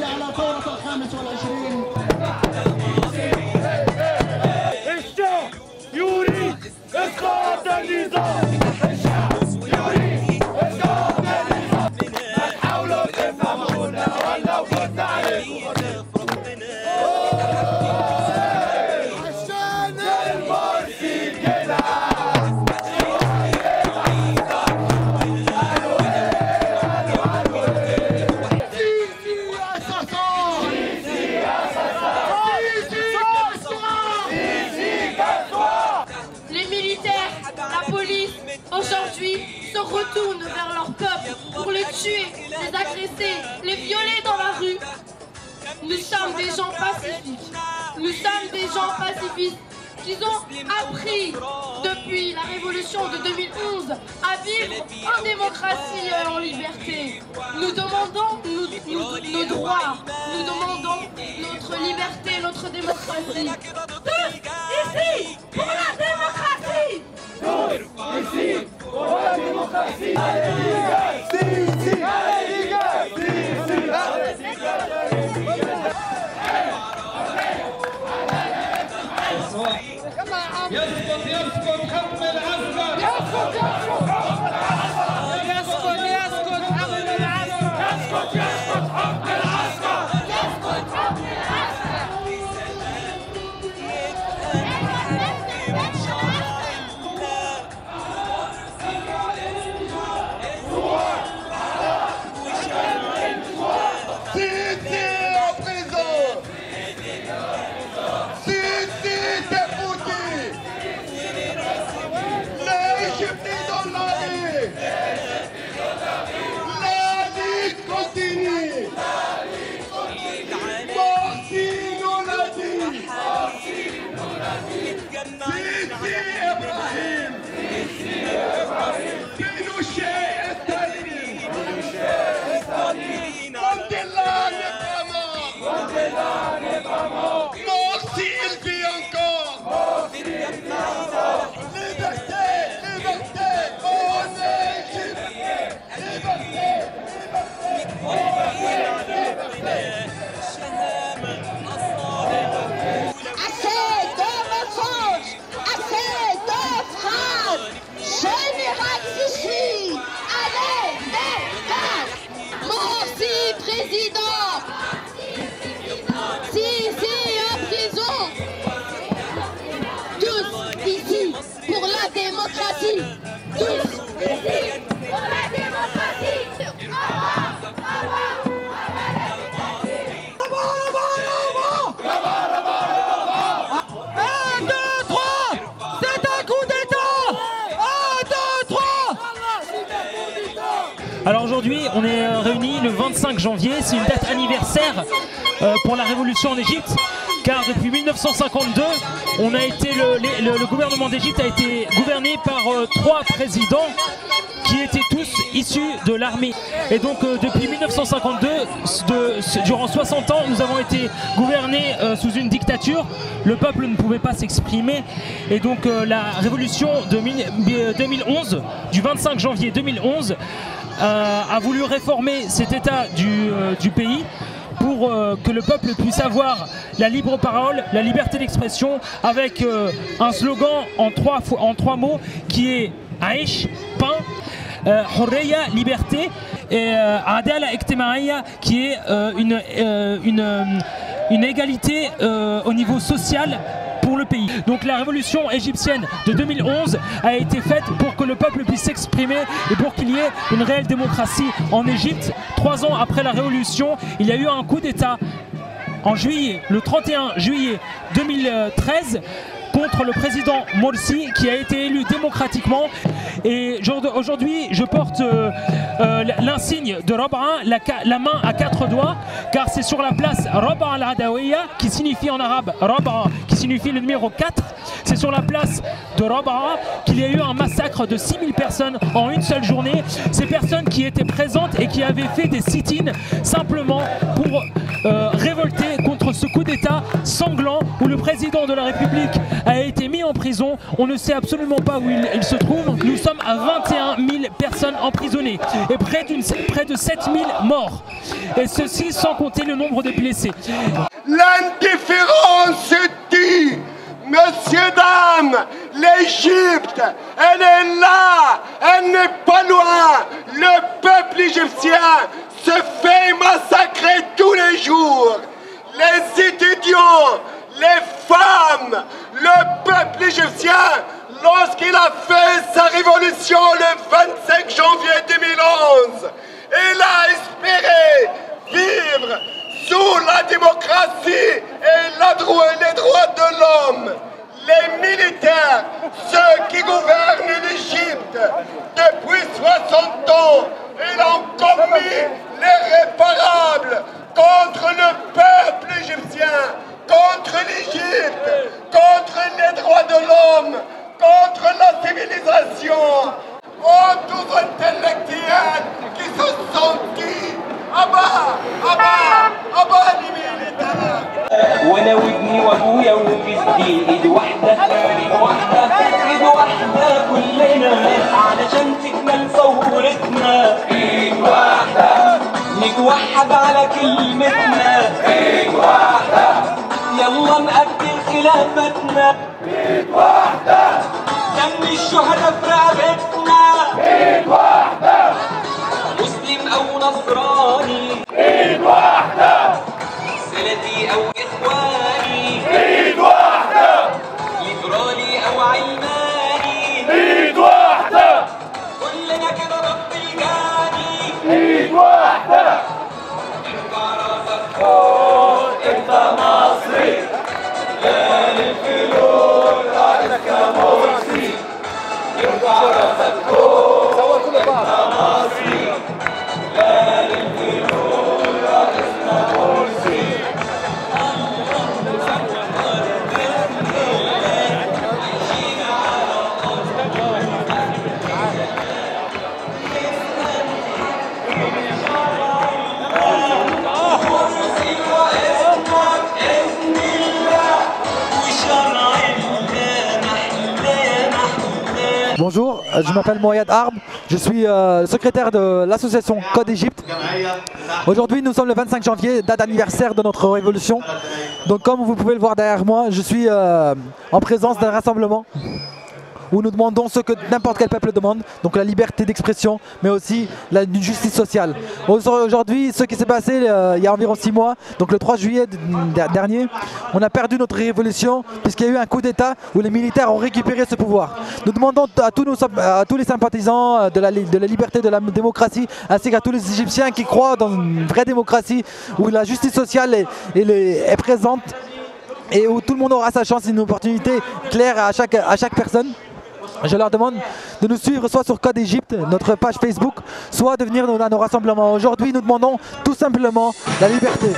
على ثورة 25. الشعب يريد إسقاط النظام. يريد إسقاط النظام. حاولوا تفهمونا ولا وقفنا عليكم. عشان المرسي كده. Aujourd'hui, se retournent vers leur peuple pour les tuer, les agresser, les violer dans la rue. Nous sommes des gens pacifiques. Nous sommes des gens pacifistes qui ont appris depuis la révolution de 2011 à vivre en démocratie et en liberté. Nous demandons nos droits, nous demandons notre liberté, notre démocratie. Tous ici pour la démocratie! Ici, pour la démocratie. Allez, ici, يسقط حكم العسكر. يسقط حكم العسكر. يسقط حكم العسكر. Alors aujourd'hui, on est réunis le 25 janvier, c'est une date anniversaire pour la révolution en Égypte, car depuis 1952, on a été le gouvernement d'Égypte a été gouverné par 3 présidents qui étaient tous issus de l'armée. Et donc depuis 1952, durant 60 ans, nous avons été gouvernés sous une dictature. Le peuple ne pouvait pas s'exprimer. Et donc la révolution de 2011, du 25 janvier 2011, a voulu réformer cet état du pays pour que le peuple puisse avoir la libre parole, la liberté d'expression, avec un slogan en trois mots qui est Aïch, pain, Hurriya, liberté, et Adala Ijtimaiya, qui est une égalité au niveau social pour le pays. Donc la révolution égyptienne de 2011 a été faite pour que le peuple puisse s'exprimer et pour qu'il y ait une réelle démocratie en Égypte. 3 ans après la révolution, il y a eu un coup d'État en juillet, le 31 juillet 2013, contre le président Morsi qui a été élu démocratiquement. Et aujourd'hui, je porte l'insigne de Rab'a, la main à 4 doigts, car c'est sur la place Rab'a al-Adawiya, qui signifie en arabe Rab'a, qui signifie le numéro 4. C'est sur la place de Rab'a qu'il y a eu un massacre de 6000 personnes en une seule journée. Ces personnes qui étaient présentes et qui avaient fait des sit-ins simplement pour révolter contre ce coup d'État sanglant où le président de la République a été mis en prison. On ne sait absolument pas où il se trouve. Nous sommes à 21 000 personnes emprisonnées et près de 7 000 morts. Et ceci sans compter le nombre de blessés. L'indifférence tue. Messieurs, dames, l'Égypte, elle est là, elle n'est pas loin. Le peuple égyptien se fait massacrer tous les jours. Les étudiants, les femmes, le peuple égyptien, lorsqu'il a fait sa révolution le 25 janvier 2011, il a espéré vivre sous la démocratie et les droits de l'homme. Les militaires, ceux qui gouvernent l'Égypte depuis 60 ans, ils ont commis l'irréparable contre le peuple égyptien, contre l'Égypte, contre les droits de l'homme, contre la civilisation. Oh, tous intellectuels qui se sont dit أبا les militaires. وانا وابني وابويا وجدي ايد واحده ايد واحده ايد واحده كلنا علشان تكمل ثورتنا. ايد واحده نتوحد على كلمتنا. ايد واحده يلا نقدر خلافتنا. ايد واحده دم الشهداء في رقبتنا. ايد واحده مسلم او نصراني. ايد واحده سلفي او اخواني. ايد واحده ليبرالي او علماني. ايد واحده كلنا كده ضد الجاني. ايد واحده ارفع راسك فوق انت مصري. لا للفلول راسك مرسي. ارفع راسك فوق انت مصري. لا للفلول راسك مرسي. Bonjour, je m'appelle Moyad Arb, je suis secrétaire de l'association Code Égypte. Aujourd'hui nous sommes le 25 janvier, date anniversaire de notre révolution. Donc comme vous pouvez le voir derrière moi, je suis en présence d'un rassemblement où nous demandons ce que n'importe quel peuple demande, donc la liberté d'expression, mais aussi une justice sociale. Aujourd'hui, ce qui s'est passé il y a environ 6 mois, donc le 3 juillet dernier, on a perdu notre révolution puisqu'il y a eu un coup d'État où les militaires ont récupéré ce pouvoir. Nous demandons à tous les sympathisants de la liberté, de la démocratie, ainsi qu'à tous les Égyptiens qui croient dans une vraie démocratie où la justice sociale est présente et où tout le monde aura sa chance, une opportunité claire à chaque personne. Je leur demande de nous suivre soit sur Code Égypte, notre page Facebook, soit de venir à nos rassemblements. Aujourd'hui, nous demandons tout simplement la liberté.